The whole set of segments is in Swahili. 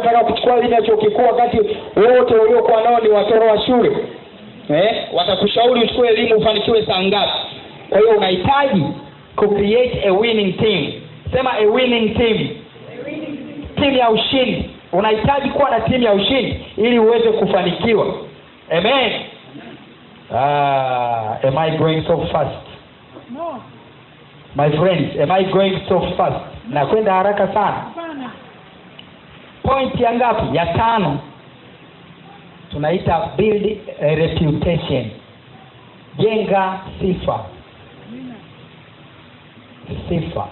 unataka kuchukua elimu ya chuo kikuu wakati wote waliokuwa nao ni watoto wa shule. Watakushauri uchukue elimu ufanikiwe saa ngapi. Kwa hiyo unahitaji ku create a winning team. Sema a winning team. Timu ya ushindi. Unahitaji kuwa na timu ya ushindi ili uweze kufanikiwa. Amen. Am I going so fast? No. My friends, am I going so fast? Na kwenda haraka sana. Point ya ngapi? Ya 5. Tunaita build a reputation. Jenga sifa. Sifa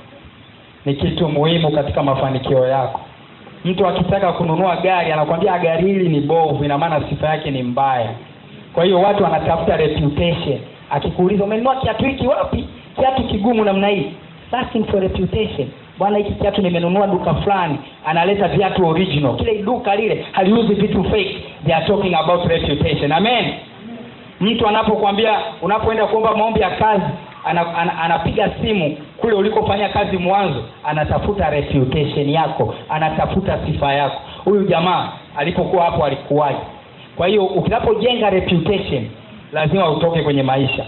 ni kitu muhimu katika mafanikio yako. Mtu akitaka kununua gari anakuambia gari hili ni bovu, ina maana sifa yake ni mbaya. Kwa hiyo watu wanatafuta reputation. Akikuuliza umenunua kiatu hiki wapi? Kiatu kigumu namna hii. Searching for reputation. Bwana hiki kiatu nimenunua duka fulani, analeta viatu original. Kile duka lile haliuzi vitu fake. They are talking about reputation. Amen. Mtu anapokuambia unapoenda kuomba maombi ya kazi, anapiga simu kule ulikofanya kazi mwanzo, anatafuta reputation yako, anatafuta sifa yako. Huyu jamaa alipokuwa hapo alikuwaje? Kwa hiyo ukinapojenga reputation lazima utoke kwenye maisha.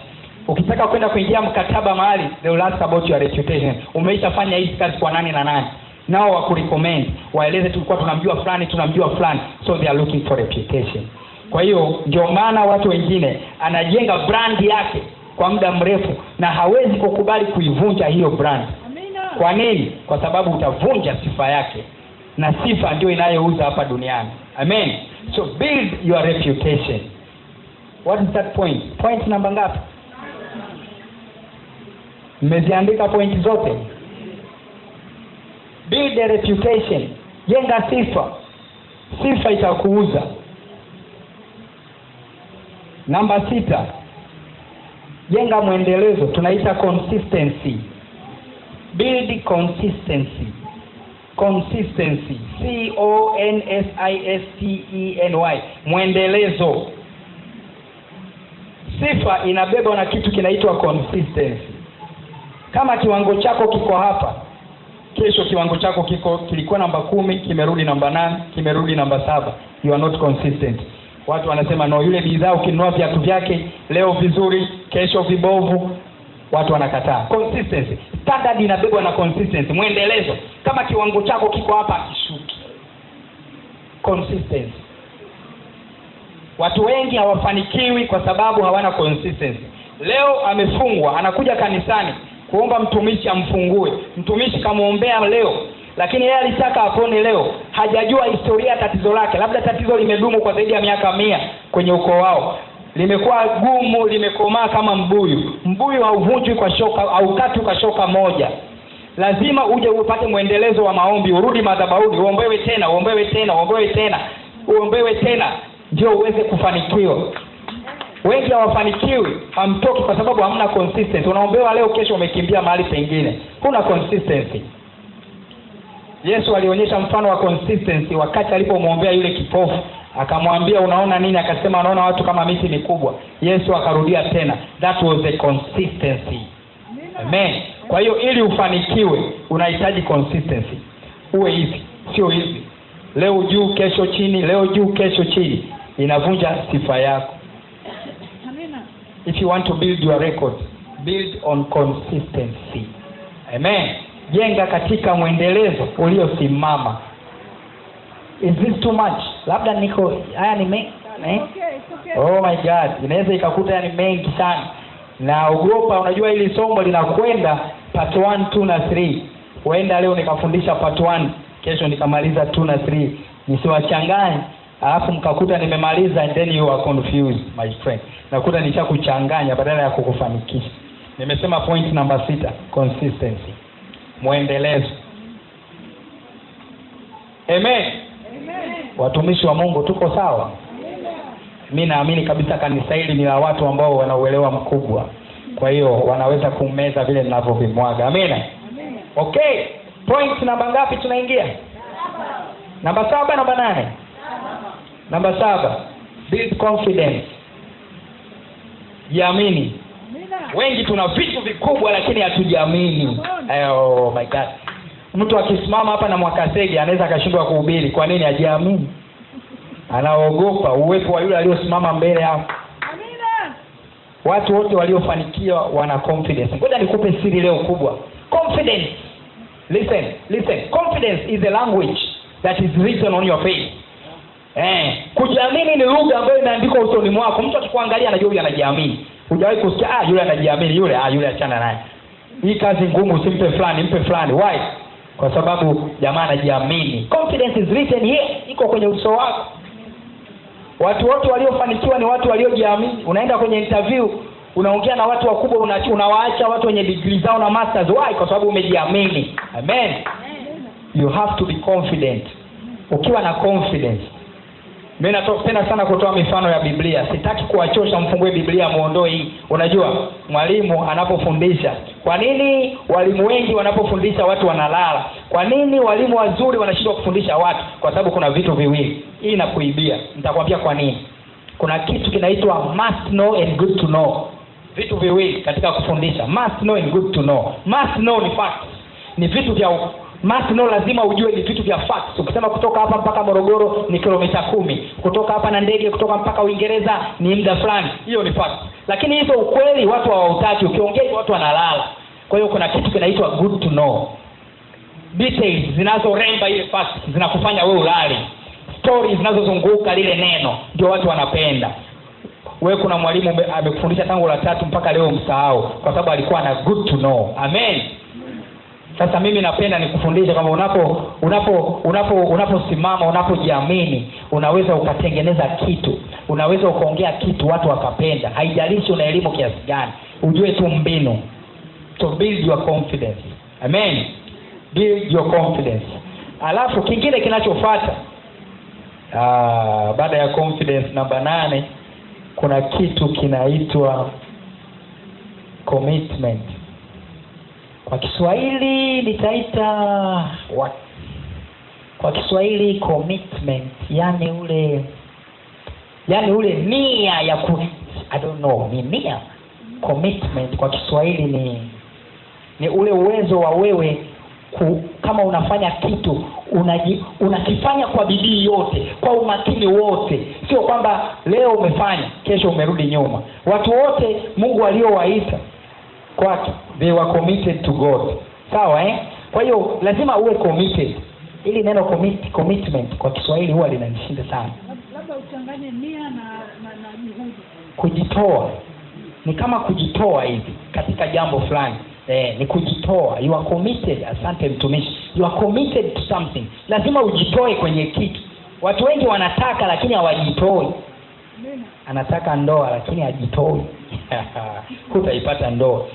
Ukitaka kwenda kuingia mkataba mahali, they will ask about your reputation. Umeishafanya hizi kazi kwa nani na nani? Nao wakurecommend, waeleze tulikuwa tunamjua fulani. So they are looking for reputation. Kwa hiyo ndio maana watu wengine anajenga brand yake kwa muda mrefu na hawezi kukubali kuivunja hiyo brand. Amina. Kwa nini? Kwa sababu utavunja sifa yake. Na sifa ndio inayouza hapa duniani. Amen. So build your reputation. What is that point? Point namba ngapi? Mmeziandika point zote? Build a reputation. Jenga sifa. Sifa itakuuza. Namba 6. Jenga mwendelezo, tunaita consistency. Build consistency. Consistency. CONSISTENY. Mwendelezo. Sifa inabeba na kitu kinaitwa consistency. Kama kiwango chako kiko hapa, kesho kiwango chako kilikuwa namba 10, kimerudi namba 8, kimerudi namba 7. You are not consistent. Watu wanasema no, yule bidhaa ukinunua viatu vyake leo vizuri, kesho vibovu. Watu wanakataa. Consistency. Standard inabebwa na consistency, mwendelezo. Kama kiwango chako kiko hapa kishuki. Consistency. Watu wengi hawafanikiwi kwa sababu hawana consistency. Leo amefungwa, anakuja kanisani kuomba mtumishi amfungue. Mtumishi kamuombea leo, lakini yeye alitaka apone leo. Hajajua historia tatizo lake. Labda tatizo limedumu kwa zaidi ya miaka 100 kwenye ukoo wao. Limekuwa gumu, limekomaa kama mbuyu. Mbuyu hauvunjwi kwa shoka au katu kwa shoka moja. Lazima uje upate mwendelezo wa maombi, urudi madhabahuni, uombewe tena, uombewe tena, uombewe tena, uombewe tena ndio uweze kufanikiwa. Wengi hawafanikiwi, hamtoki kwa sababu hamna consistency. Unaombewa leo, kesho umekimbia mahali pengine. Huna consistency. Yesu alionyesha mfano wa consistency wakati alipomwombea yule kipofu. Akamwambia unaona nini? Akasema naona watu kama miti mikubwa. Yesu akarudia tena. That was the consistency. Amen. Kwa hiyo ili ufanikiwe unahitaji consistency. Uwe hivi, sio hivi. Leo juu kesho chini, leo juu kesho chini. Inavunja sifa yako. If you want to build your record, build on consistency. Amen. Jenga katika mwendelezo uliosimama. Is this too much? Labda niko haya ni mengi sana Okay. Oh my God, inaweza ikakuta ni mengi sana. Na ogopa, unajua hili somo linakwenda part 1, 2 na 3. Huenda leo nikafundisha part 1, kesho nikamaliza 2 na 3. Nisiwachanganye, alafu mkakuta nimemaliza and then you are confused my friend. Nakuta nishakuchanganya badala ya kukufanikisha. Nimesema point number 6, consistency. Mwendelezo. Amen. Watumishi wa Mungu tuko sawa? Mimi naamini kabisa kanisa hili ni la watu ambao wana uelewa mkubwa. Kwa hiyo wanaweza kumeza vile ninavyovimwaga. Amen. Okay. Point namba ngapi tunaingia? Namba 7, namba 8. Namba 7. Build confidence. Jiamini. Wengi tuna vitu vikubwa lakini hatujiamini. Oh my God. Mtu akisimama hapa na Mwakasege anaweza akashindwa kuhubiri. Kwa nini? Hajiamini. Anaogopa uwepo wa yule aliyosimama mbele hapo. Amina. Watu wote waliofanikiwa wana confidence. Ngoja nikupe siri leo kubwa. Confidence. Listen. Confidence is a language that is written on your face. Kujiamini ni lugha ambayo imeandikwa usoni mwako. Mtu akikuangalia anajua yule anajiamini. Hujawahi kusikia yule anajiamini, yule achana naye. Hii kazi ngumu usimpe fulani, mpe fulani. Why? Kwa sababu jamaa anajiamini. Confidence is written here, iko kwenye uso wako. Watu wote waliofanikiwa ni watu waliojiamini. Unaenda kwenye interview, unaongea na watu wakubwa, unawaacha watu wenye degree zao na masters. Why? Kwa sababu umejiamini. Amen. You have to be confident. Ukiwa na confidence. Mimi napenda sana kutoa mifano ya Biblia. Sitaki kuwachosha, mfungue Biblia muondoe hii. Unajua, mwalimu anapofundisha, kwa nini walimu wengi wanapofundisha watu wanalala? Kwa nini walimu wazuri wanashindwa kufundisha watu? Kwa sababu kuna vitu viwili. Hii inakuibia. Nitakwambia kwa nini. Kuna kitu kinaitwa must know and good to know. Vitu viwili katika kufundisha. Must know and good to know. Must know ni facts. Ni vitu vya must know, lazima ujue ni vitu vya facts. Ukisema kutoka hapa mpaka Morogoro ni kilomita 10. Kutoka hapa na ndege kutoka mpaka Uingereza ni muda fulani. Hiyo ni facts. Lakini hizo ukweli watu hawautaki. Ukiongea watu wanalala. Kwa hiyo kuna kitu kinaitwa good to know. Details zinazoremba ile facts zinakufanya wewe ulale. Stories zinazozunguka lile neno ndio watu wanapenda. Wewe kuna mwalimu amekufundisha tangu la 3 mpaka leo msahau kwa sababu alikuwa na good to know. Amen. Sasa mimi napenda nikufundisha kama unaposimama, unapojiamini, unaweza ukatengeneza kitu. Unaweza ukaongea kitu watu wakapenda. Haijalishi una elimu kiasi gani. Ujue tu mbinu. To build your confidence. Amen. Build your confidence. Alafu kingine kinachofuata baada ya confidence, namba 8, kuna kitu kinaitwa commitment. Kwa Kiswahili nitaita what? Kwa Kiswahili commitment, yani ule nia ya I don't know, ni nia. Commitment kwa Kiswahili ni ule uwezo wa wewe kama unafanya kitu unakifanya kwa bidii yote, kwa umakini wote. Sio kwamba leo umefanya kesho umerudi nyuma. Watu wote Mungu aliowaita kwake, they were committed to God. Sawa Kwa hiyo lazima uwe committed. Ili neno commitment kwa Kiswahili huwa linanishinda sana. Labda uchanganye nia na juhudi. Kujitoa. Ni kama kujitoa hivi katika jambo fulani. Ni kujitoa. You are committed. Asante mtumishi. You are committed to something. Lazima ujitoe kwenye kitu. Watu wengi wanataka lakini hawajitoi. Anataka ndoa lakini hajitoi. Hutaipata ndoa.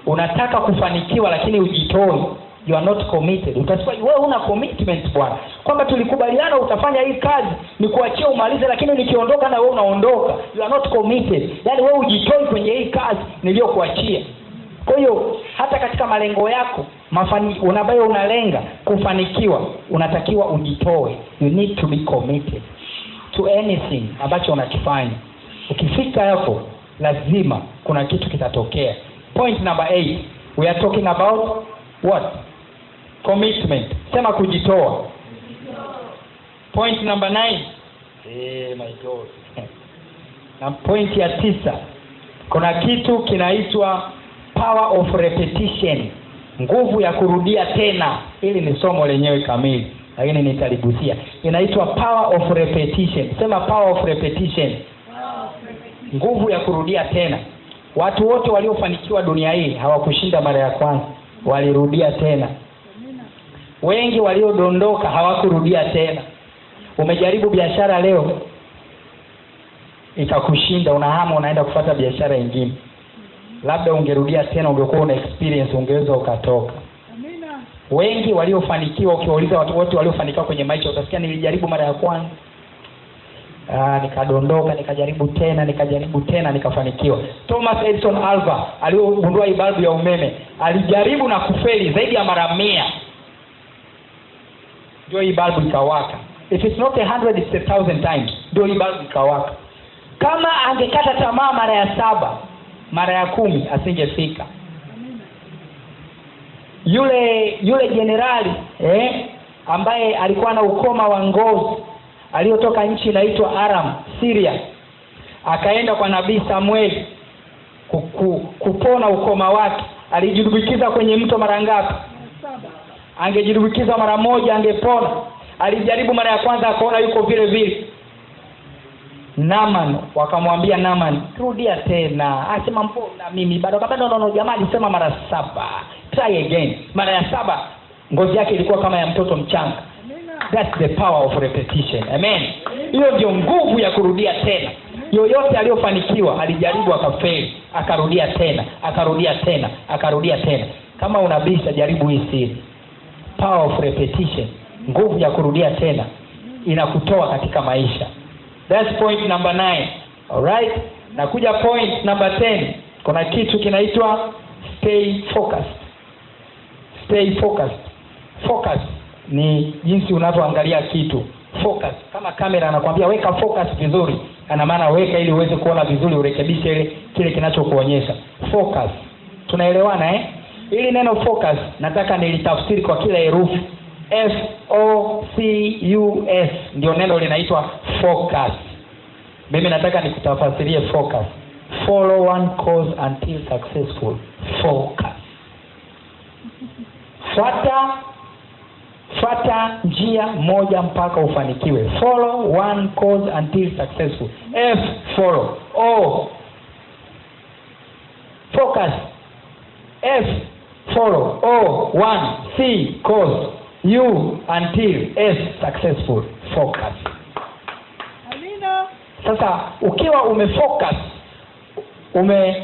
Unataka kufanikiwa lakini ujitoi. You are not committed. Utasema wewe una commitment bwana. Kwamba tulikubaliana utafanya hii kazi, ni kuachia umalize lakini nikiondoka na wewe unaondoka. You are not committed. Yaani wewe ujitoi kwenye hii kazi niliyokuachia. Kwa hiyo hata katika malengo yako, unabayo unalenga kufanikiwa, unatakiwa ujitoe. You need to be committed to anything ambacho unakifanya. Ukifika hapo lazima kuna kitu kitatokea. Point number 8. We are talking about what? Commitment. Sema kujitoa. Point number 9. My God. Na point ya 9. Kuna kitu kinaitwa power of repetition. Nguvu ya kurudia tena. Hili ni somo lenyewe kamili, lakini nitaligusia. Inaitwa power of repetition. Sema power of repetition. Nguvu ya kurudia tena. Watu wote waliofanikiwa dunia hii hawakushinda mara ya kwanza, walirudia tena. Wengi waliodondoka hawakurudia tena. Umejaribu biashara leo ikakushinda, unahama unaenda kufuata biashara nyingine. Labda ungerudia tena, ungekuwa una experience, ungeweza ukatoka. Wengi waliofanikiwa, ukiwauliza watu wote waliofanikiwa kwenye maisha, utasikia nilijaribu mara ya kwanza, nikadondoka, nikajaribu tena nikafanikiwa. Thomas Edison Alva aliyogundua bulb ya umeme, alijaribu na kufeli zaidi ya mara 100. Ndio hii bulb ikawaka. If it's not 100 it's 1000 times. Ndio hii bulb ikawaka. Kama angekata tamaa mara ya 7, mara ya 10 asingefika. yule jenerali ambaye alikuwa na ukoma wa ngozi aliyotoka nchi inaitwa Aram, Syria, akaenda kwa nabii Samuel kupona ukoma wake. Alijidubikiza kwenye mto mara ngapi? 7. Angejidubikiza mara moja angepona. Alijaribu mara ya kwanza akaona yuko vile vile. Naaman, wakamwambia Naaman, rudia tena. Asema mbona mimi bado? No, jamaa alisema mara 7. Try again. Mara ya 7 ngozi yake ilikuwa kama ya mtoto mchanga. That's the power of repetition. Amen. Hiyo ndio nguvu ya kurudia tena. Yoyote aliyofanikiwa alijaribu akafeli, akarudia tena, akarudia tena, akarudia tena. Kama unabisha, jaribu hii siri. Power of repetition, nguvu ya kurudia tena inakutoa katika maisha. That's point number 9. Alright? Na kuja point number 10. Kuna kitu kinaitwa stay focused. Stay focused. Focus ni jinsi unavyoangalia kitu. Focus. Kama kamera anakuambia weka focus vizuri, ana maana weka ili uweze kuona vizuri, urekebishe kile kinachokuonyesha. Focus. Tunaelewana Ili neno focus nataka nilitafsiri kwa kila herufi. F-O-C-U-S ndio neno linaitwa focus. Mimi nataka nikutafasirie focus. Follow one course until successful. Focus. Fuata njia moja mpaka ufanikiwe. Follow one course until successful. F, follow. O, focus. F, follow. O, one. C, course. U, until. S, successful. Focus. Amina. Sasa ukiwa umefocus,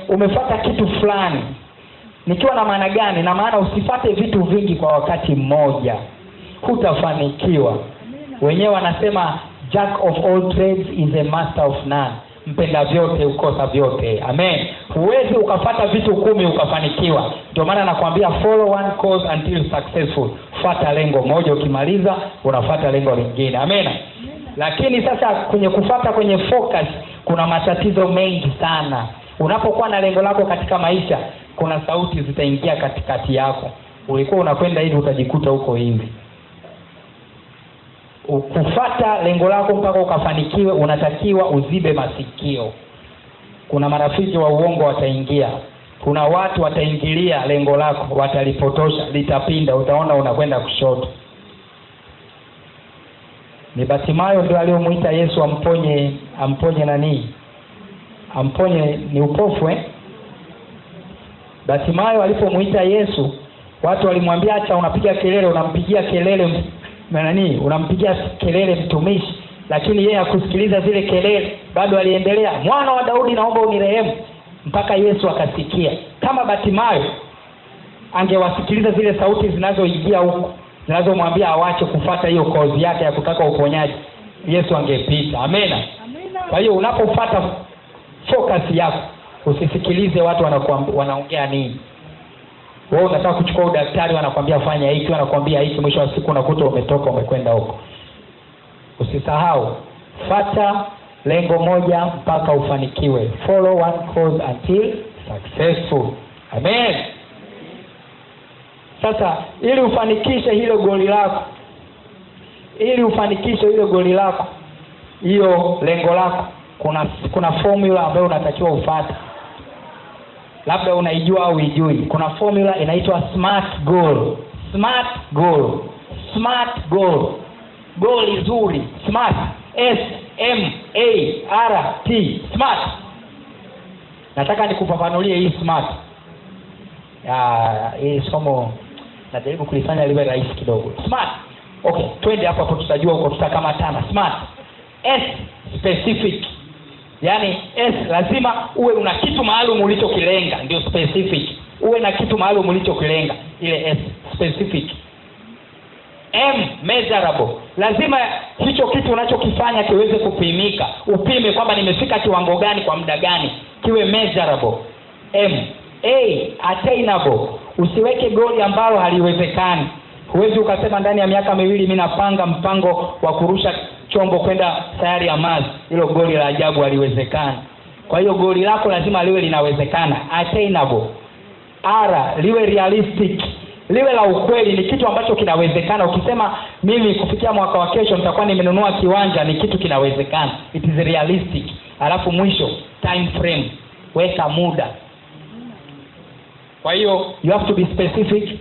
umefuata kitu fulani, nikiwa na maana gani? Na maana usifate vitu vingi kwa wakati mmoja, hutafanikiwa. Wenyewe wanasema jack of all trades is a master of none. Mpenda vyote ukosa vyote. Amen. Huwezi ukafata vitu 10 ukafanikiwa. Ndio maana nakwambia follow one course until successful. Fuata lengo moja, ukimaliza unafuata lengo lingine. Amen. Lakini sasa kwenye kufata, kwenye focus, kuna matatizo mengi sana. Unapokuwa na lengo lako katika maisha, kuna sauti zitaingia katikati yako. Ulikuwa unakwenda hivi, utajikuta huko hivi. Kufuata lengo lako mpaka ukafanikiwe, unatakiwa uzibe masikio. Kuna marafiki wa uongo wataingia. Kuna watu wataingilia lengo lako, watalipotosha, litapinda, utaona unakwenda kushoto. Ni Batimayo ndio aliyomuita Yesu amponye nani? Amponye ni upofu Batimayo alipomuita Yesu, watu walimwambia acha unapiga kelele, unampigia kelele nani? Unampigia kelele mtumishi. Lakini yeye hakusikiliza zile kelele, bado aliendelea, Mwana wa Daudi naomba unirehemu, mpaka Yesu akasikia. Kama Batimayo angewasikiliza zile sauti zinazoingia huko, zinazomwambia awache kufuata hiyo kozi yake ya kutaka uponyaji, Yesu angepita. Amena. Kwa hiyo unapofuata focus yako, usisikilize watu wanaongea nini. Wewe unataka kuchukua udaktari, wanakuambia fanya hiki, wanakuambia hiki, mwisho wa siku unakuta umetoka umekwenda huko. Usisahau, fuata lengo moja mpaka ufanikiwe. Follow one course until successful. Amen. Sasa ili ufanikishe hilo goli lako, hiyo lengo lako, kuna formula ambayo unatakiwa ufuate. Labda unaijua au hujui. Kuna formula inaitwa SMART goal. Goal nzuri. SMART. S-M-A-R-T. SMART. Nataka nikufafanulie hii SMART. Hii somo najaribu kulifanya liwe rahisi kidogo. SMART. Okay, twende hapo tutajua huko tutakamatana. SMART. S, specific. Yaani S lazima uwe una kitu maalum ulichokilenga, ndio specific. Uwe na kitu maalum ulichokilenga, ile S, specific. M, measurable. Lazima hicho kitu unachokifanya kiweze kupimika. Upime kwamba nimefika kiwango gani kwa muda gani, kiwe measurable. M. A, attainable. Usiweke goli ambalo haliwezekani. Huwezi ukasema ndani ya miaka 2 mimi napanga mpango wa kurusha chombo kwenda sayari ya Mars. Hilo goli la ajabu haliwezekani. Kwa hiyo goli lako lazima liwe linawezekana, attainable. R, liwe realistic. liwe la ukweli, ni kitu ambacho kinawezekana. Ukisema mimi kufikia mwaka wa kesho nitakuwa nimenunua kiwanja, ni kitu kinawezekana. It is realistic. Alafu mwisho, time frame, weka muda. Kwa hiyo you have to be specific.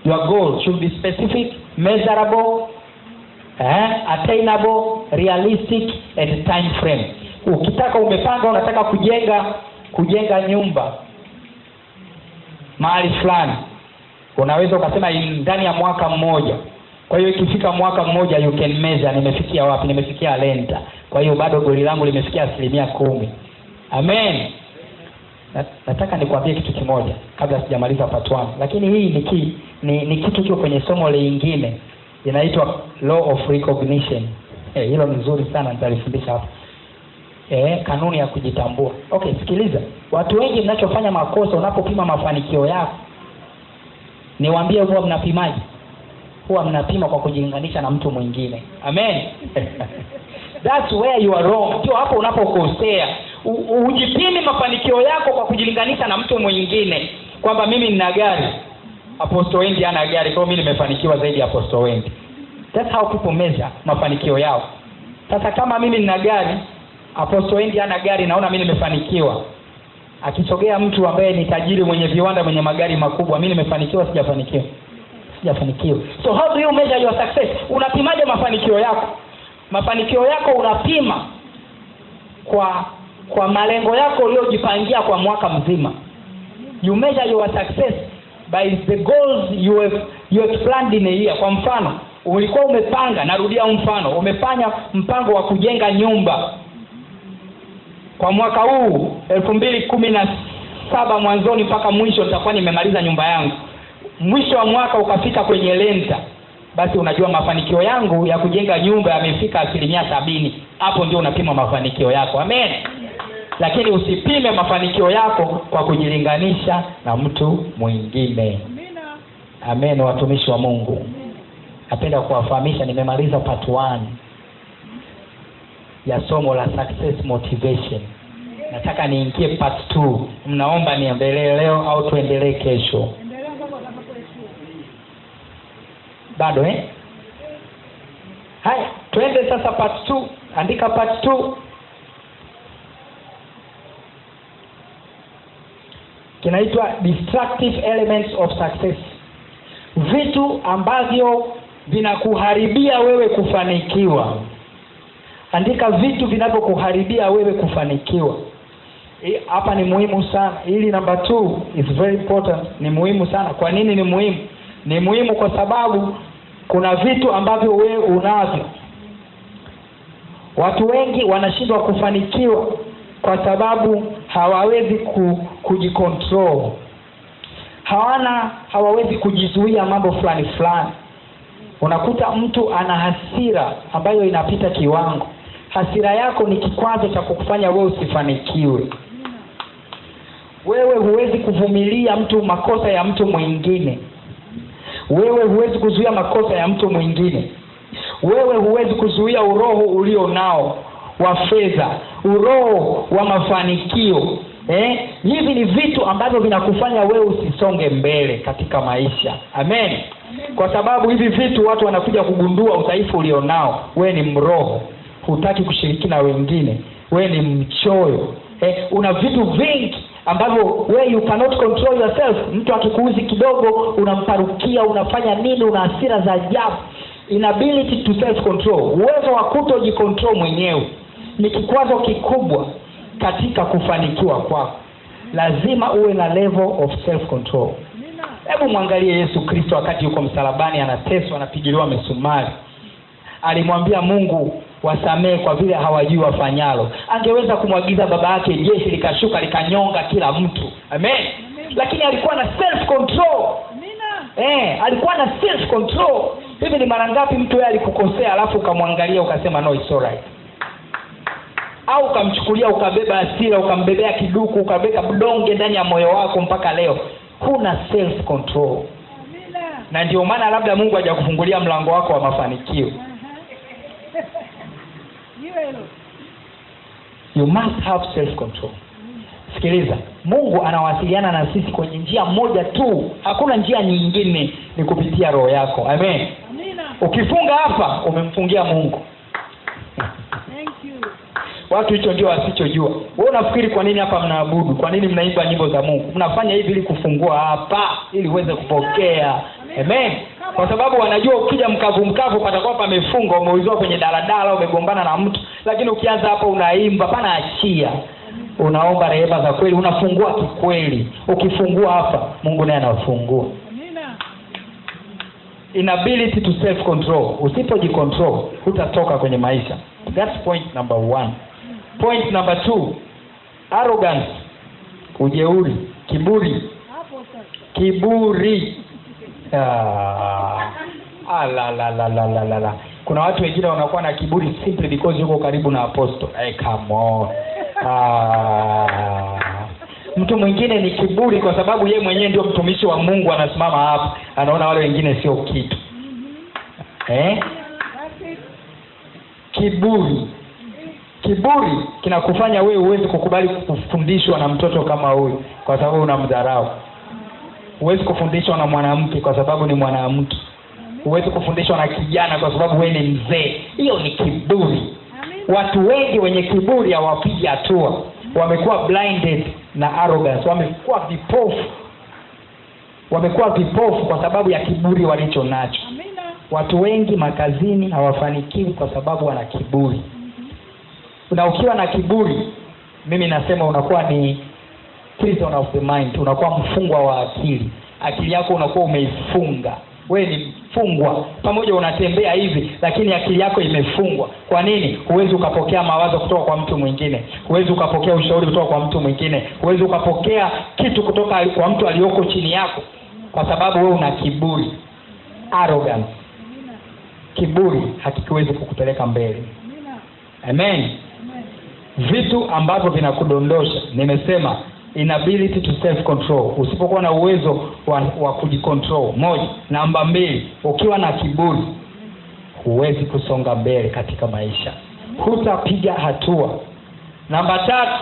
Your goal should be specific, measurable, attainable, realistic and time frame. Ukitaka umepanga unataka kujenga nyumba mahali fulani, unaweza ukasema ndani ya mwaka mmoja. Kwa hiyo ikifika mwaka mmoja you can measure, nimefikia wapi, nimefikia lenta. Kwa hiyo bado goli langu limefikia 10%. Amen. Nataka nikwambie kitu kimoja kabla sijamaliza part 1. Lakini hii ni kitu kiko kwenye somo lingine inaitwa law of recognition. Hilo ni nzuri sana, nitalifundisha hapa. Kanuni ya kujitambua. Okay, sikiliza. Watu wengi mnachofanya makosa unapopima mafanikio yako. Niwaambie huwa mnapimaje? Huwa mnapima kwa kujilinganisha na mtu mwingine. Amen. That's where you are wrong. Ndio hapo unapokosea. Ujipime mafanikio yako kwa kujilinganisha na mtu mwingine. Kwamba mimi nina gari, Apostle Wendy ana gari, kwa mimi nimefanikiwa zaidi ya Apostle Wendy. That's how people measure mafanikio yao. Sasa kama mimi nina gari, Apostle Wendy ana gari, naona mimi nimefanikiwa. Akisogea mtu ambaye ni tajiri mwenye viwanda mwenye magari makubwa, mimi nimefanikiwa sijafanikiwa? Sijafanikiwa. So how do you measure your success? Unapimaje mafanikio yako? Mafanikio yako unapima kwa malengo yako uliyojipangia kwa mwaka mzima. You measure your success by the goals you have planned in a year. Kwa mfano, ulikuwa umepanga, narudia mfano, umefanya mpango wa kujenga nyumba kwa mwaka huu 2017 mwanzoni mpaka mwisho nitakuwa nimemaliza nyumba yangu. Mwisho wa mwaka ukafika kwenye lenta, basi unajua mafanikio yangu ya kujenga nyumba yamefika 70%. Hapo ndio unapima mafanikio yako. Amen. Lakini usipime mafanikio yako kwa kujilinganisha na mtu mwingine. Amen, watumishi wa Mungu. Napenda kuwafahamisha, nimemaliza part 1 ya somo la success motivation. Nataka niingie part 2. Mnaomba niendelee leo au tuendelee kesho? Bado Haya, twende sasa part 2. Andika part 2. Kinaitwa destructive elements of success. Vitu ambavyo vinakuharibia wewe kufanikiwa. Andika vitu vinavyokuharibia wewe kufanikiwa. Hapa ni muhimu sana. Hili number 2 is very important. Ni muhimu sana. Kwa nini ni muhimu? Ni muhimu kwa sababu kuna vitu ambavyo wewe unavyo. Watu wengi wanashindwa kufanikiwa kwa sababu hawawezi kujicontrol. Hawawezi kujizuia mambo fulani. Unakuta mtu ana hasira ambayo inapita kiwango. Hasira yako ni kikwazo cha kukufanya wewe usifanikiwe. Wewe huwezi kuvumilia makosa ya mtu mwingine. Wewe huwezi kuzuia makosa ya mtu mwingine. Wewe huwezi kuzuia uroho ulio nao wa fedha, uroho wa mafanikio. Hivi ni vitu ambavyo vinakufanya wewe usisonge mbele katika maisha. Amen. Kwa sababu hivi vitu watu wanakuja kugundua udhaifu ulio nao. Wewe ni mroho, hutaki kushiriki na wengine. Wewe ni mchoyo. Una vitu vingi ambavyo wewe you cannot control yourself. Mtu akikuuzi kidogo unamparukia, unafanya nini, una hasira za ajabu. Inability to self control, uwezo wa kutojicontrol mwenyewe ni kikwazo kikubwa katika kufanikiwa kwako. Lazima uwe na level of self control. Hebu muangalie Yesu Kristo wakati yuko msalabani, anateswa, anapigiliwa misumari. Alimwambia Mungu wasamee kwa vile hawajui wafanyalo. Angeweza kumwagiza baba yake jeshi likashuka likanyonga kila mtu. Amen. Lakini alikuwa na self control. Alikuwa na self control. Hivi ni mara ngapi mtu yeye alikukosea alafu ukamwangalia ukasema no, it's alright? Au ukamchukulia ukabeba hasira, ukambebea kiduku, ukabeka budonge ndani ya moyo wako mpaka leo. Huna self control. Na ndio maana labda Mungu hajakufungulia mlango wako wa mafanikio. You must have self control. Sikiliza, Mungu anawasiliana na sisi kwenye njia moja tu. Hakuna njia nyingine, ni kupitia roho yako. Amen. Amina. Ukifunga hapa umemfungia Mungu. Thank you. Watu hicho ndio wasichojua. Wewe unafikiri kwa nini hapa mnaabudu? Kwa nini mnaimba nyimbo za Mungu? Mnafanya hivi ili kufungua hapa, ili uweze kupokea. Amen. Kwa sababu wanajua ukija mkavu patakuwa pamefungwa, umeuziwa kwenye daladala, umegombana na mtu. Lakini ukianza hapa unaimba, pana achia. Unaomba rehema za kweli, unafungua kikweli. Ukifungua hapa, Mungu naye anafungua. Amina. Inability to self control. Usipojicontrol hutatoka kwenye maisha. That's point number 1. Point number 2, arrogance. Ujeuri, kiburi. Hapo sasa. Kiburi. La. Kuna watu wengine wanakuwa na kiburi simply because yuko karibu na apostle. Hey, come on. Mtu mwingine ni kiburi kwa sababu yeye mwenyewe ndio mtumishi wa Mungu, anasimama hapa, anaona wale wengine sio kitu. Kiburi kinakufanya wewe uweze kukubali kufundishwa na mtoto kama huyu kwa sababu unamdharau. Huwezi kufundishwa na mwanamke kwa sababu ni mwanamke. Huwezi kufundishwa na kijana kwa sababu wewe ni mzee. Hiyo ni kiburi. Watu wengi wenye kiburi hawapigi hatua. Wamekuwa blinded na arrogance. Wamekuwa vipofu kwa sababu ya kiburi walicho nacho. Watu wengi makazini hawafanikiwi kwa sababu wana kiburi. Na ukiwa na kiburi, mimi nasema unakuwa ni prison of the mind. Unakuwa mfungwa wa akili. Akili yako unakuwa umeifunga. Wewe ni mfungwa. Pamoja unatembea hivi, lakini akili yako imefungwa. Kwa nini? Huwezi ukapokea mawazo kutoka kwa mtu mwingine. Huwezi ukapokea ushauri kutoka kwa mtu mwingine. Huwezi ukapokea kitu kutoka kwa mtu aliyoko chini yako. Kwa sababu wewe una kiburi. Arrogance. Kiburi hakiwezi kukupeleka mbele. Amen. Vitu ambavyo vinakudondosha, nimesema inability to self control. Usipokuwa na uwezo wa kujicontrol. 1. Namba 2, ukiwa na kiburi huwezi kusonga mbele katika maisha. Hutapiga hatua. Namba 3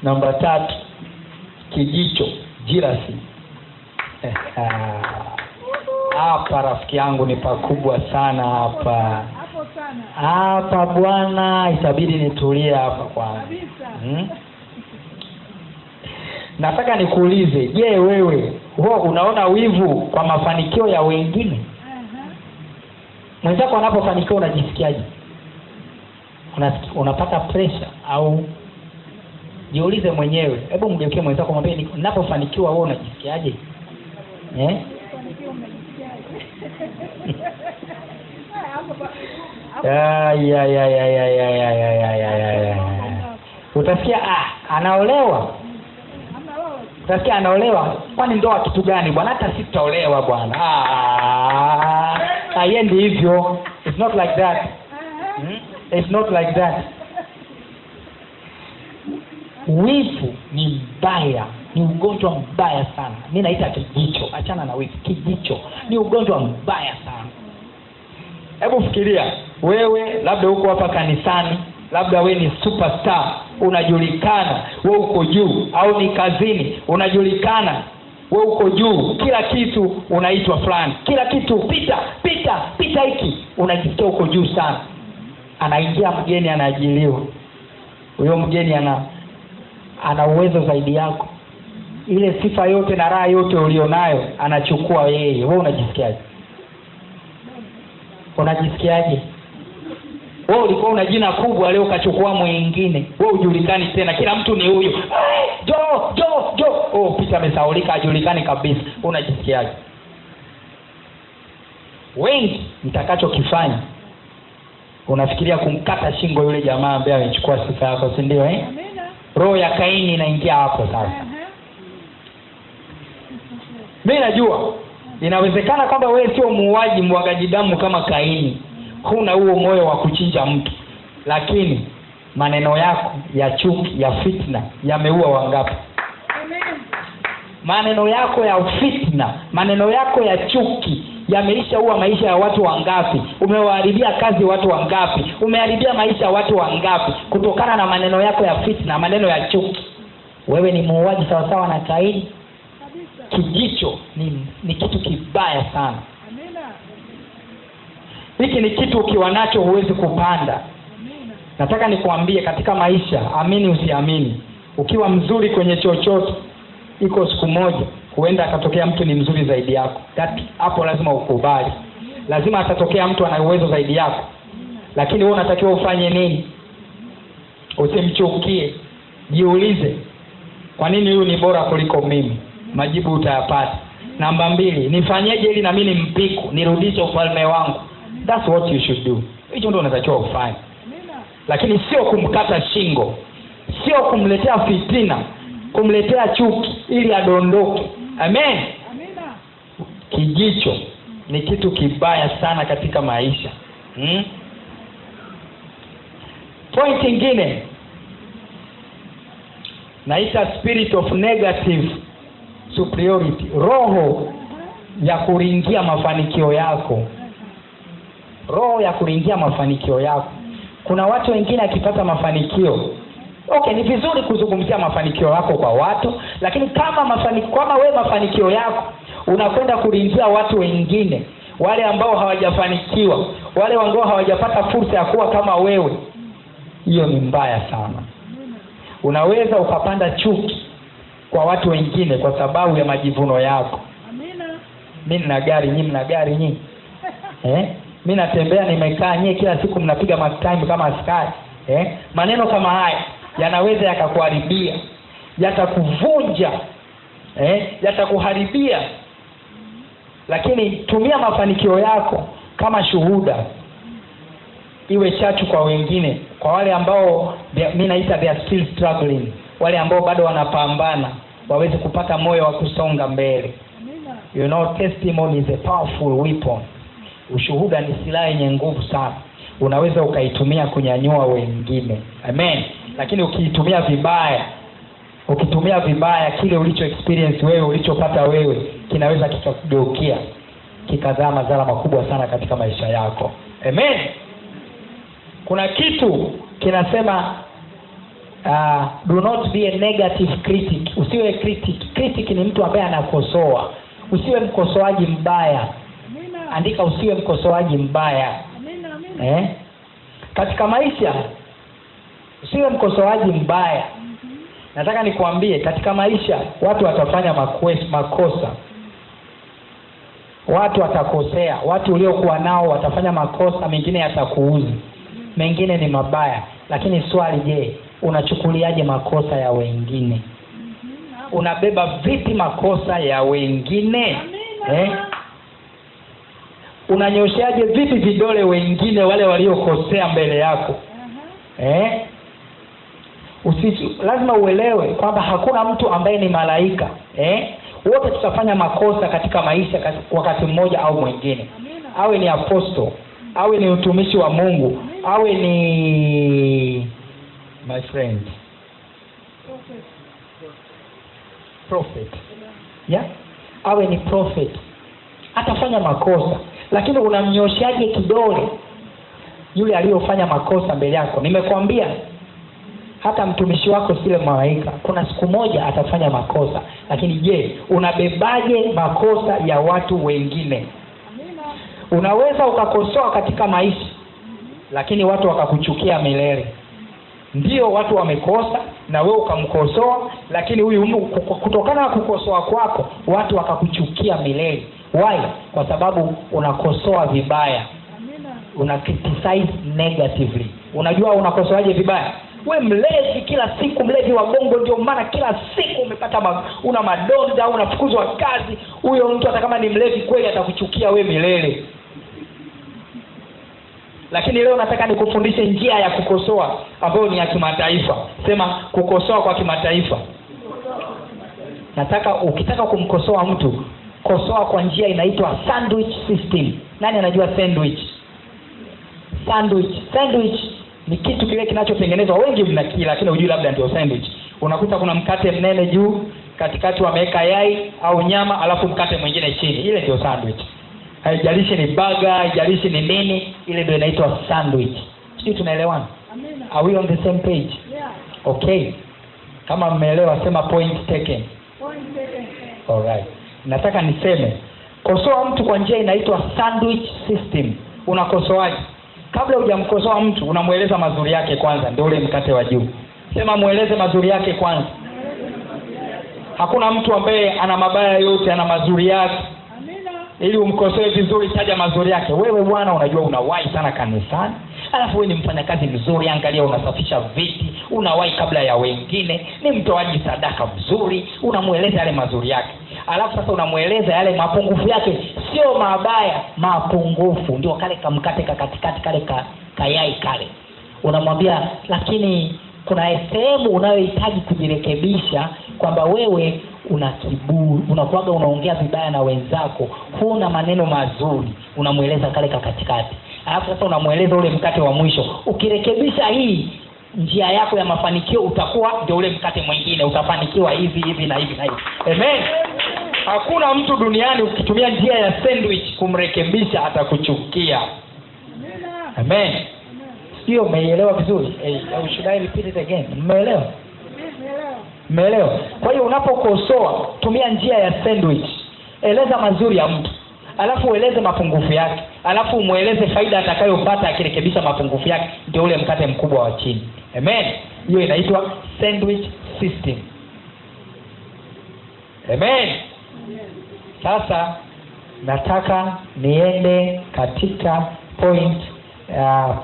Namba 3, kijicho, jealousy. Hapa rafiki yangu ni pakubwa sana hapa. Hapa bwana, itabidi nitulie hapa kwanza. Nataka nikuulize, je, wewe unaona wivu kwa mafanikio ya wengine? Mwenzako anapofanikiwa unajisikiaje? Unapata pressure au? Jiulize mwenyewe. Hebu mgeukie mwenzako mwambie, ninapofanikiwa wewe unajisikiaje? Utasikia anaolewa. Utasikia anaolewa. Kwani ndoa kitu gani bwana? Hata sitaolewa bwana. Haiendi hivyo. It's not like that. It's not like that. Wivu ni mbaya, ni ugonjwa mbaya sana. Mimi naita kijicho. Achana na wivu. Kijicho ni ugonjwa mbaya sana. Hebu fikiria, wewe labda uko hapa kanisani, labda wewe ni superstar, unajulikana, wewe uko juu, au ni kazini, unajulikana, wewe uko juu, kila kitu unaitwa fulani, kila kitu pita hiki, unajisikia uko juu sana. Anaingia mgeni, anaajiriwa. Huyo mgeni ana uwezo zaidi yako. Ile sifa yote na raha yote ulionayo anachukua yeye. Wewe unajisikiaje? Wewe ulikuwa una jina kubwa, leo ukachukua mwingine. Wewe hujulikani tena, kila mtu ni huyo. Jo. Pita amesaulika, hajulikani kabisa. Unajisikiaje? Wengi mtakachokifanya, unafikiria kumkata shingo yule jamaa ambaye amechukua sifa yako, si ndio Roho ya Kaini inaingia hapo sasa. Mimi najua inawezekana kwamba wewe sio muuaji, mwagaji damu kama Kaini. Huna huo moyo wa kuchinja mtu. Lakini maneno yako ya chuki, ya fitna yameua wangapi? Maneno yako ya fitna, maneno yako ya chuki yameishaua maisha ya watu wangapi? Umewaharibia kazi watu wangapi? Umeharibia maisha ya watu wangapi kutokana na maneno yako ya fitna, maneno ya chuki? Wewe ni muuaji sawa sawa na Kaini. Kijicho ni kitu kibaya sana. Hiki ni kitu ukiwa nacho huwezi kupanda. Nataka nikuambie katika maisha, amini usiamini, ukiwa mzuri kwenye chochote, iko siku moja huenda akatokea mtu ni mzuri zaidi yako. Hapo lazima ukubali. Lazima atatokea mtu ana uwezo zaidi yako. Lakini wewe unatakiwa ufanye nini? Usimchukie. Jiulize, kwa nini huyu ni bora kuliko mimi? Majibu utayapata. Namba 2, nifanyeje ili na mimi nimpiku, nirudishe ufalme wangu? That's what you should do. Hicho ndio unatakiwa ufanye. Lakini sio kumkata shingo, sio kumletea fitina, kumletea chuki ili adondoke. Amen. Kijicho ni kitu kibaya sana katika maisha. Point nyingine naita spirit of negative superiority, roho ya kuringia mafanikio yako. Roho ya kuringia mafanikio yako. Kuna watu wengine akipata mafanikio, okay, ni vizuri kuzungumzia mafanikio yako kwa watu, lakini kama wewe mafanikio yako unakwenda kuringia watu wengine, wale ambao hawajafanikiwa, wale ambao hawajapata fursa ya kuwa kama wewe, hiyo ni mbaya sana. Unaweza ukapanda chuki kwa watu wengine kwa sababu ya majivuno yako. Mimi nina gari, nyinyi mna gari nyinyi. Mimi natembea nimekaa, nyinyi kila siku mnapiga mark time kama askari. Maneno kama haya yanaweza yakakuharibia, yatakuvunja, yatakuharibia. Lakini tumia mafanikio yako kama shuhuda, iwe chachu kwa wengine, kwa wale ambao mimi naita they are still struggling, wale ambao bado wanapambana, waweze kupata moyo wa kusonga mbele. You know, testimony is a powerful weapon. Ushuhuda ni silaha yenye nguvu sana. Unaweza ukaitumia kunyanyua wengine. Amen. Lakini ukiitumia vibaya, kile ulicho experience wewe, ulichopata wewe, kinaweza kikakugeukia, kikazaa madhara makubwa sana katika maisha yako. Amen. Kuna kitu kinasema do not be a negative critic. Usiwe critic. Critic ni mtu ambaye anakosoa. Usiwe mkosoaji mbaya. Andika, usiwe mkosoaji mbaya. Katika maisha usiwe mkosoaji mbaya. Nataka nikuambie, katika maisha watu watafanya makosa. Watu watakosea. Watu uliokuwa nao watafanya makosa, mengine yatakuuzi, mengine ni mabaya. Lakini swali, je, unachukuliaje makosa ya wengine? Unabeba vipi makosa ya wengine? Unanyoshaje vipi vidole wengine wale waliokosea mbele yako? Lazima uelewe kwamba hakuna mtu ambaye ni malaika. Wote tutafanya makosa katika maisha wakati mmoja au mwingine. Awe ni apostle, awe ni utumishi wa Mungu, awe ni my friend prophet. Awe ni prophet, atafanya makosa. Lakini unamnyoshaje kidole yule aliyofanya makosa mbele yako? Nimekwambia hata mtumishi wako sile malaika, kuna siku moja atafanya makosa. Lakini je, unabebaje makosa ya watu wengine? Unaweza ukakosoa katika maisha, lakini watu wakakuchukia milele. Ndio, watu wamekosa na wewe ukamkosoa, lakini huyu kutokana na kukosoa kwako watu wakakuchukia milele. Why? Kwa sababu unakosoa vibaya. Una criticize negatively. Unajua unakosoaje vibaya? We mlevi kila siku, mlevi wa bongo, ndio maana kila siku umepata una madonda, unafukuzwa kazi. Huyo mtu hata kama ni mlevi kweli atakuchukia we milele. Lakini leo nataka nikufundishe njia ya kukosoa ambayo ni ya kimataifa. Sema kukosoa kwa kimataifa. Ukitaka kumkosoa mtu, kosoa kwa njia inaitwa sandwich system. Nani anajua sandwich? Sandwich ni kitu kile kinachotengenezwa, wengi mnakila lakini hujui labda ndio sandwich. Unakuta kuna mkate mnene juu, katikati wameweka yai au nyama, alafu mkate mwingine chini. Ile ndio sandwich. haijalishi ni burger, haijalishi ni nini, ile ndio inaitwa sandwich. Sisi tunaelewana? Amina. Are we on the same page? Yeah. Okay. Kama mmeelewa sema point taken. Point taken. Alright. Nataka niseme kosoa mtu kwa njia inaitwa sandwich system. Unakosoaje? Kabla hujamkosoa mtu unamueleza mazuri yake kwanza, ndio ule mkate wa juu. Sema mueleze mazuri yake kwanza. Hakuna mtu ambaye ana mabaya yote, ana mazuri yake. Amina. Ili umkosoe vizuri, taja mazuri yake. Wewe bwana unajua unawahi sana kanisani. Alafu wewe ni mfanyakazi mzuri, angalia unasafisha viti, unawahi kabla ya wengine, ni mtoaji sadaka mzuri, unamueleza yale mazuri yake. Alafu sasa unamueleza yale mapungufu yake, sio mabaya, mapungufu. Ndio kale kamkate katikati kale kayai kale. Unamwambia lakini kuna sehemu unayohitaji kujirekebisha, kwamba wewe una kiburi, unakuaga unaongea vibaya na wenzako, huna maneno mazuri, unamueleza kale katikati. Alafu sasa unamueleza ule mkate wa mwisho. Ukirekebisha hii njia yako ya mafanikio, utakuwa ndio ule mkate mwingine, utafanikiwa hivi na hivi. Amen. Hakuna mtu duniani ukitumia njia ya sandwich kumrekebisha atakuchukia. Amen. Sio, umeelewa vizuri? Should I repeat it again? Umeelewa? Umeelewa? Kwa hiyo unapokosoa tumia njia ya sandwich. Eleza mazuri ya mtu, alafu ueleze mapungufu yake, alafu umueleze faida atakayopata akirekebisha mapungufu yake, ndio ule mkate mkubwa wa chini. Amen. Hiyo inaitwa sandwich system. Amen. Sasa nataka niende katika point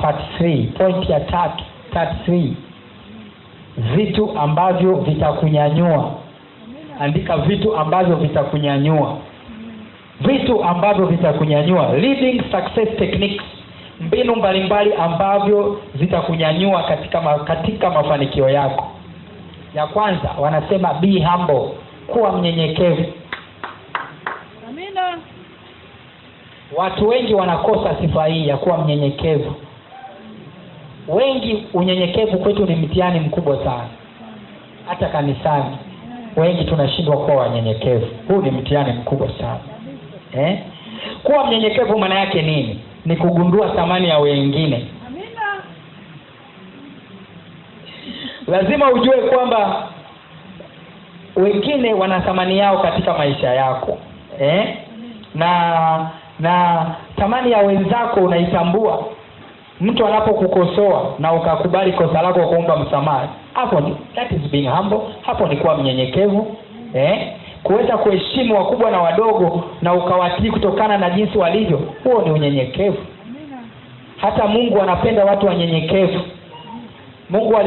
part 3, point ya part 3. Vitu ambavyo vitakunyanyua. Andika vitu ambavyo vitakunyanyua. Vitu ambavyo vitakunyanyua, leading success techniques, mbinu mbalimbali ambavyo zitakunyanyua katika mafanikio yako. Ya kwanza wanasema be humble, kuwa mnyenyekevu. Amina. Watu wengi wanakosa sifa hii ya kuwa mnyenyekevu. Wengi, unyenyekevu kwetu ni mtihani mkubwa sana. Hata kanisani wengi tunashindwa kuwa wanyenyekevu. Huu ni mtihani mkubwa sana. Kuwa mnyenyekevu maana yake nini? Ni kugundua thamani ya wengine. Amina. Lazima ujue kwamba wengine wana thamani yao katika maisha yako. Na thamani ya wenzako unaitambua. Mtu anapokukosoa na ukakubali kosa lako kuomba msamaha, hapo ni that is being humble. Hapo ni kuwa mnyenyekevu. Kuweza kuheshimu wakubwa na wadogo na ukawatii kutokana na jinsi walivyo, huo ni unyenyekevu. Hata Mungu anapenda watu wanyenyekevu. Mungu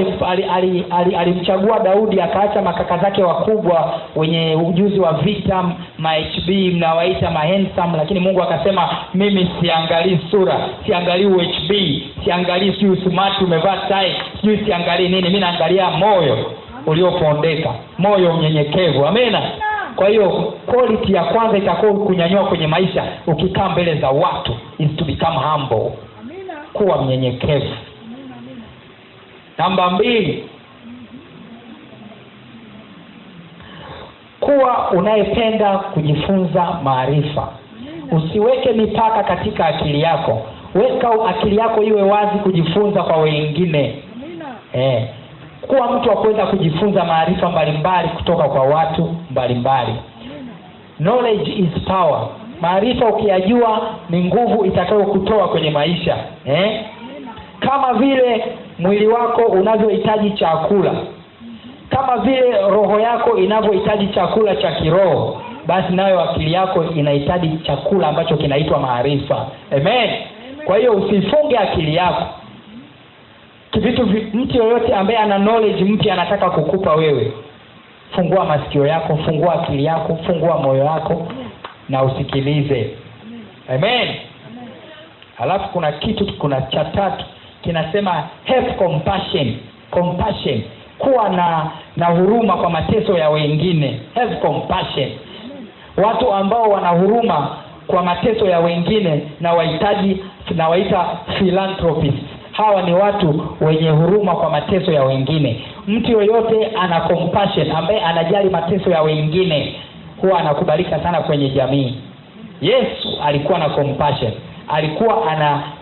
alimchagua Daudi, akaacha makaka zake wakubwa wenye ujuzi wa vita, ma-HB mnawaita ma-handsome, lakini Mungu akasema mimi siangalii sura, siangalii UHB, siangalii sio smart umevaa tai, sio siangalii nini, mimi naangalia moyo uliopondeka, moyo mnyenyekevu. Amina. Kwa hiyo quality ya kwanza itakuwa kunyanyua kwenye maisha ukikaa mbele za watu is to become humble. Amina. Kuwa mnyenyekevu. Namba 2, kuwa unayependa kujifunza maarifa. Usiweke mipaka katika akili yako. Weka akili yako iwe wazi kujifunza kwa wengine. Kuwa mtu wa kuweza kujifunza maarifa mbalimbali kutoka kwa watu mbalimbali. Knowledge is power. Maarifa ukiyajua ni nguvu itakayokutoa kwenye maisha. Kama vile mwili wako unavyohitaji chakula, kama vile roho yako inavyohitaji chakula cha kiroho, basi nayo akili yako inahitaji chakula ambacho kinaitwa maarifa. Amen. Kwa hiyo usifunge akili yako. Mtu yoyote ambaye ana knowledge mpya anataka kukupa wewe, fungua masikio yako, fungua akili yako, fungua moyo wako na usikilize. Amen. Halafu kuna cha 3 kinasema have compassion. Compassion, kuwa na huruma kwa mateso ya wengine. Have compassion. Watu ambao wana huruma kwa mateso ya wengine na waita philanthropists. Hawa ni watu wenye huruma kwa mateso ya wengine. Mtu yoyote ana compassion, ambaye anajali mateso ya wengine, huwa anakubalika sana kwenye jamii. Yesu alikuwa na compassion, alikuwa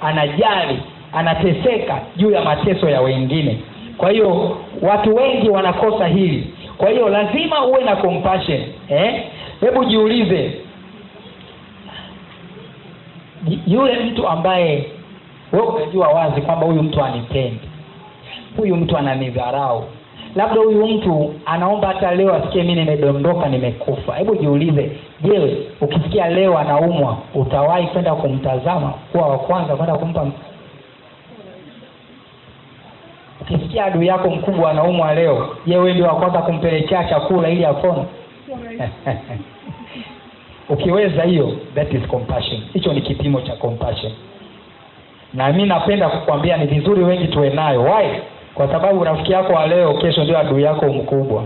anajali, anateseka juu ya mateso ya wengine. Kwa hiyo watu wengi wanakosa hili. Kwa hiyo lazima uwe na compassion. Hebu jiulize, yule mtu ambaye wewe unajua wazi kwamba huyu mtu anipendi, huyu mtu ananidharau, labda huyu mtu anaomba hata leo asikie mimi nimedondoka, nimekufa. Hebu jiulize, je, ukisikia leo anaumwa, utawahi kwenda kumtazama kuwa wa kwanza kwenda kumpa? Ukisikia adui yako mkubwa anaumwa leo, je, wewe ndio wa kwanza kumpelekea chakula ili apone? Ukiweza hiyo, that is compassion. Hicho ni kipimo cha compassion. Na mimi napenda kukwambia ni vizuri wengi tuwe nayo. Why? Kwa sababu rafiki yako wa leo kesho ndio adui yako mkubwa.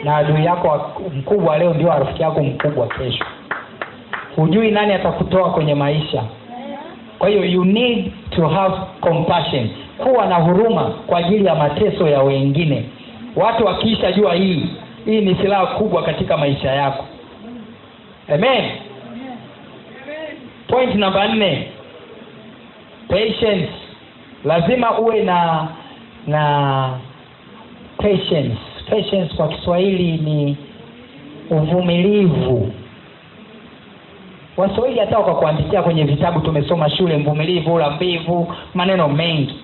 Na adui yako mkubwa leo ndio rafiki yako mkubwa kesho. Hujui nani atakutoa kwenye maisha. Kwa hiyo you need to have compassion. Kuwa na huruma kwa ajili ya mateso ya wengine. Watu wakiisha jua hii ni silaha kubwa katika maisha yako. Amen. Point number 4. Patience. Lazima uwe na patience. Patience kwa Kiswahili ni uvumilivu. Waswahili hata kwa kuandikia kwenye vitabu tumesoma shule, mvumilivu ula mbivu, maneno mengi.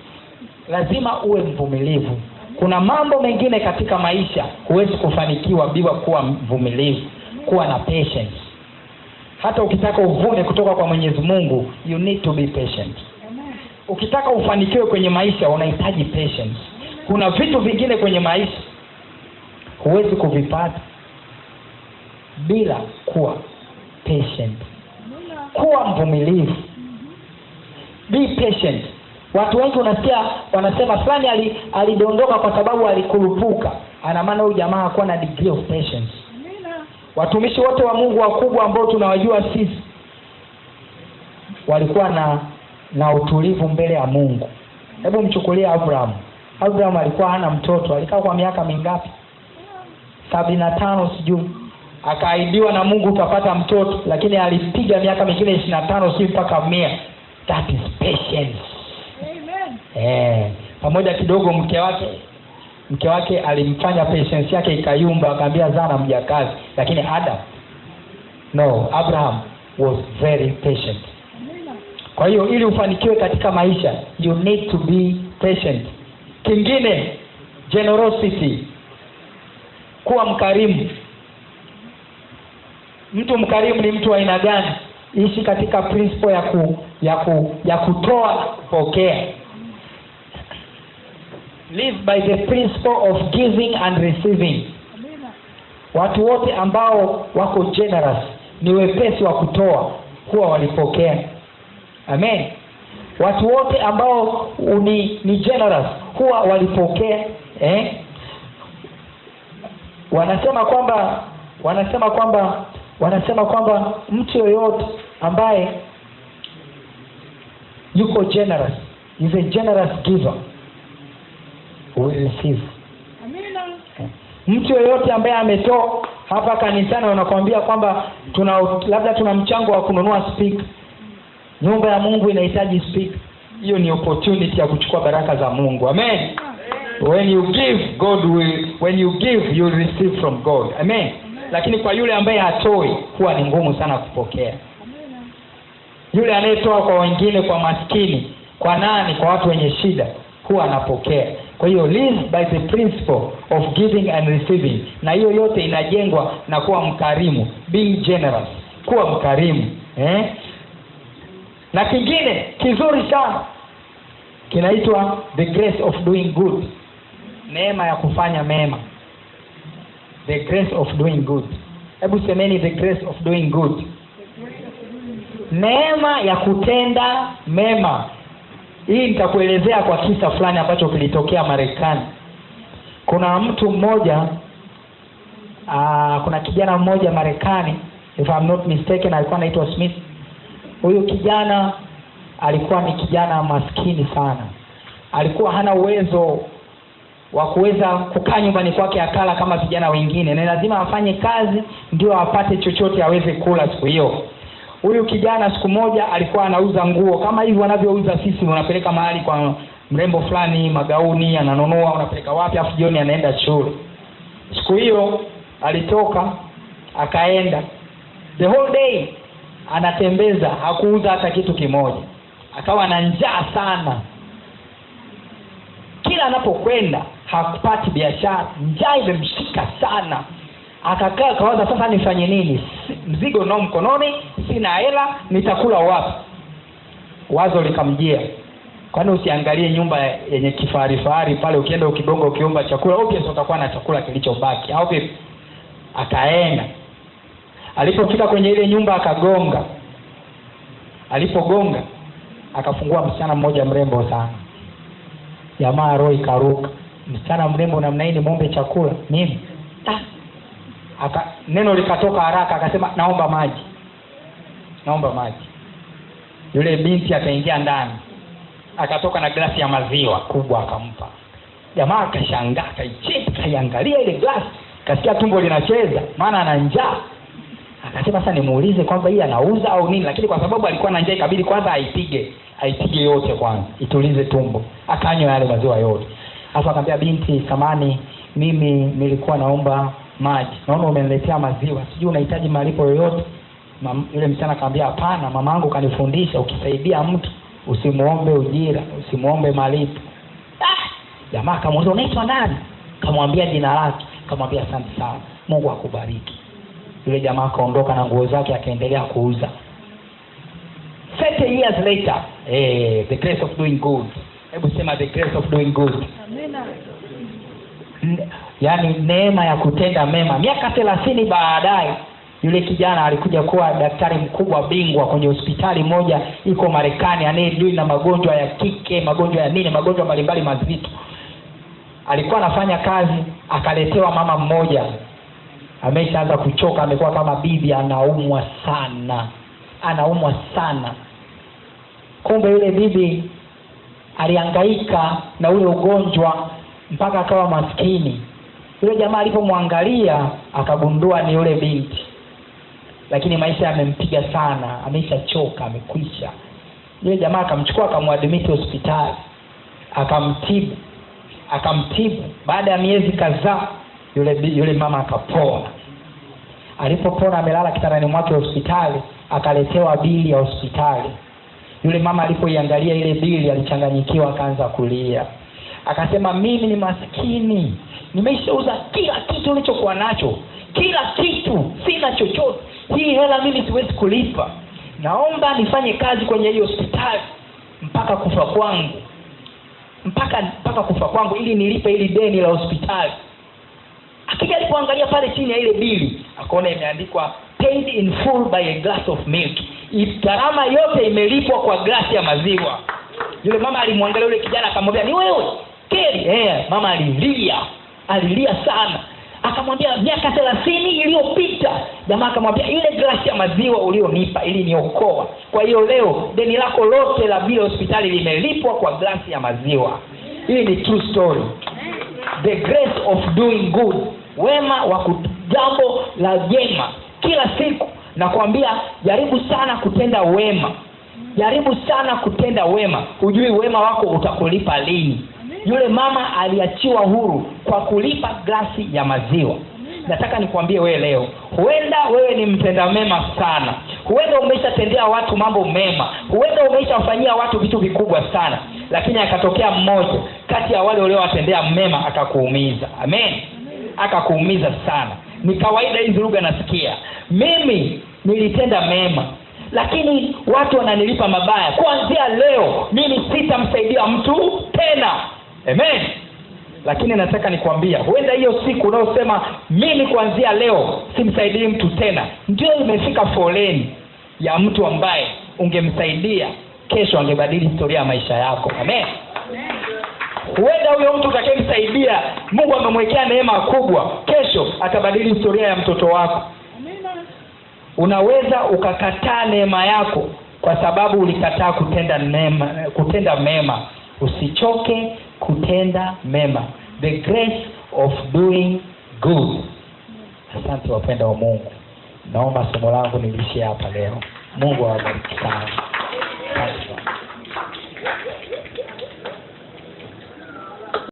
Lazima uwe mvumilivu. Kuna mambo mengine katika maisha huwezi kufanikiwa bila kuwa mvumilivu, kuwa na patience. Hata ukitaka uvune kutoka kwa Mwenyezi Mungu, you need to be patient. Ukitaka ufanikiwe kwenye maisha unahitaji patience. Kuna vitu vingine kwenye maisha huwezi kuvipata bila kuwa patient. Kuwa mvumilivu. Be patient. Watu wengi unasikia wanasema fulani alidondoka kwa sababu alikurupuka. Ana maana huyu jamaa hakuwa na degree of patience. Watumishi wote wa Mungu wakubwa ambao tunawajua sisi walikuwa na utulivu mbele ya Mungu. Hebu mchukulie Abraham. Abraham alikuwa hana mtoto, alikaa kwa miaka mingapi? 75 sijui. Akaahidiwa na Mungu utapata mtoto, lakini alipiga miaka mingine 25 si mpaka 100. That is patience. Amen. Pamoja kidogo mke wake alimfanya patience yake ikayumba, akamwambia zana mjakazi, lakini Abraham was very patient. Kwa hiyo ili ufanikiwe katika maisha, you need to be patient. Kingine, generosity. Kuwa mkarimu. Mtu mkarimu ni mtu wa aina gani? Ishi katika principle ya kutoa kupokea. Live by the principle of giving and receiving. Watu wote ambao wako generous, ni wepesi wa kutoa, huwa walipokea. Amen. Watu wote ambao ni generous huwa walipokea. Wanasema kwamba mtu yoyote ambaye yuko generous is a generous giver will receive. Mtu yoyote ambaye ametoa hapa kanisani wanakuambia kwamba labda tuna mchango wa kununua speaker. Nyumba ya Mungu inahitaji speaker. Hiyo ni opportunity ya kuchukua baraka za Mungu. Amen. When you give you will receive from God. Amen. Lakini kwa yule ambaye hatoi huwa ni ngumu sana kupokea. Yule anayetoa kwa wengine, kwa maskini, kwa watu wenye shida, huwa anapokea. Kwa hiyo live by the principle of giving and receiving. Na hiyo yote inajengwa na kuwa mkarimu, being generous, kuwa mkarimu. Na kingine kizuri sana kinaitwa the grace of doing good. Neema ya kufanya mema. The grace of doing good. Hebu semeni the grace of doing good. Neema ya kutenda mema. Hii nitakuelezea kwa kisa fulani ambacho kilitokea Marekani. Kuna mtu mmoja kuna kijana mmoja Marekani, if I'm not mistaken, alikuwa anaitwa Smith. Huyu kijana alikuwa ni kijana maskini sana. Alikuwa hana uwezo wa kuweza kukaa nyumbani kwake akala kama vijana wengine, na lazima afanye kazi ndio apate chochote aweze kula siku hiyo. Huyu kijana siku moja alikuwa anauza nguo kama hivi wanavyouza sisi, unapeleka mahali kwa mrembo fulani magauni ananunua, unapeleka wapi, afu jioni anaenda shule. Siku hiyo alitoka akaenda, the whole day anatembeza, hakuuza hata kitu kimoja. Akawa na njaa sana, kila anapokwenda hakupati biashara, njaa imemshika sana. Akakaa kawaza, sasa nifanye nini? Mzigo nao mkononi, sina hela, nitakula wapi? Wazo likamjia, kwani usiangalie nyumba yenye kifahari fahari pale, ukienda ukigonga ukiomba chakula obviously utakuwa na chakula kilichobaki, au vipi? Akaenda, alipofika kwenye ile nyumba akagonga. Alipogonga akafungua msichana mmoja mrembo sana. Jamaa roho ikaruka, msichana mrembo namna hii muombe chakula mimi? Neno likatoka haraka, akasema naomba maji. Naomba maji. Yule binti akaingia ndani, akatoka na glasi ya maziwa kubwa akampa. Jamaa akashangaa, akaiangalia ile glasi, kasikia tumbo linacheza, maana ana njaa. Akasema sasa nimuulize kwamba hii anauza au nini, lakini kwa sababu alikuwa na njaa ikabidi kwanza aipige yote kwanza, itulize tumbo. Akanywa yale maziwa yote. Hapo akamwambia binti, samani, mimi nilikuwa naomba maji, naona umeniletea maziwa, sijui unahitaji malipo yoyote? Yule msichana akamwambia hapana, mamangu kanifundisha ukisaidia mtu usimuombe ujira, usimuombe malipo. Jamaa akamuuliza unaitwa nani? Kamwambia jina lake. Kamwambia asante sana, Mungu akubariki. Yule jamaa akaondoka na nguo zake akaendelea kuuza. 30 years later, the grace of doing good. Hebu sema the grace of doing good. Amina. Yaani neema ya kutenda mema. Miaka 30 baadaye yule kijana alikuja kuwa daktari mkubwa bingwa kwenye hospitali moja iko Marekani, anayedili na magonjwa ya kike, magonjwa ya nini, magonjwa mbalimbali mazito. Alikuwa anafanya kazi, akaletewa mama mmoja ameshaanza kuchoka, amekuwa kama bibi, anaumwa sana. Kumbe yule bibi alihangaika na ule ugonjwa mpaka akawa maskini. Yule jamaa alipomwangalia akagundua ni yule binti, lakini maisha yamempiga sana, ameshachoka, amekwisha. Yule jamaa akamchukua akamwadmit hospitali, akamtibu. Baada ya miezi kadhaa yule mama akapona. Alipopona amelala kitandani mwake hospitali, akaletewa bili ya hospitali. Yule mama alipoiangalia ile bili alichanganyikiwa, akaanza kulia. Akasema mimi ni maskini, nimeshauza kila kitu nilichokuwa nacho, kila kitu, sina chochote. Hii hela mimi siwezi kulipa. Naomba nifanye kazi kwenye hiyo hospitali mpaka kufa kwangu ili nilipe ili deni la hospitali. Akija alipoangalia pale chini ya ile bili, akaona imeandikwa paid in full by a glass of milk. Gharama yote imelipwa kwa glasi ya maziwa. Yule mama alimwangalia yule kijana akamwambia ni wewe Keli? Mama alilia sana. Akamwambia miaka 30 iliyopita. Jamaa akamwambia ile glasi ya maziwa ulionipa ili niokoa. Kwa hiyo leo deni lako lote la bili hospitali limelipwa kwa glasi ya maziwa. Hii ni true story. The grace of doing good. Wema wa jambo la jema. Kila siku nakwambia jaribu sana kutenda wema. Jaribu sana kutenda wema. Hujui wema wako utakulipa lini. Yule mama aliachiwa huru kwa kulipa glasi ya maziwa. Nataka nikwambie wewe leo, huenda wewe ni mtenda mema sana. Huenda umeshatendea watu mambo mema. Huenda umeshafanyia watu vitu vikubwa sana. Lakini akatokea mmoja kati ya wale waliowatendea mema akakuumiza. Amen. Akakuumiza sana. Ni kawaida hizi lugha nasikia. Mimi nilitenda mema, lakini watu wananilipa mabaya. Kuanzia leo mimi sitamsaidia mtu tena. Amen. Lakini nataka nikwambia, huenda hiyo siku unaosema mimi kuanzia leo simsaidii mtu tena, ndio imefika foleni ya mtu ambaye ungemsaidia kesho angebadili historia ya maisha yako. Amen. Huenda huyo mtu utakayemsaidia Mungu amemwekea neema kubwa, kesho atabadili historia ya mtoto wako. Unaweza ukakataa neema yako kwa sababu ulikataa kutenda mema. Usichoke kutenda mema. The grace of doing good. Asante wapenda wa Mungu. Naomba somo langu nilishie hapa leo. Mungu awabariki sana.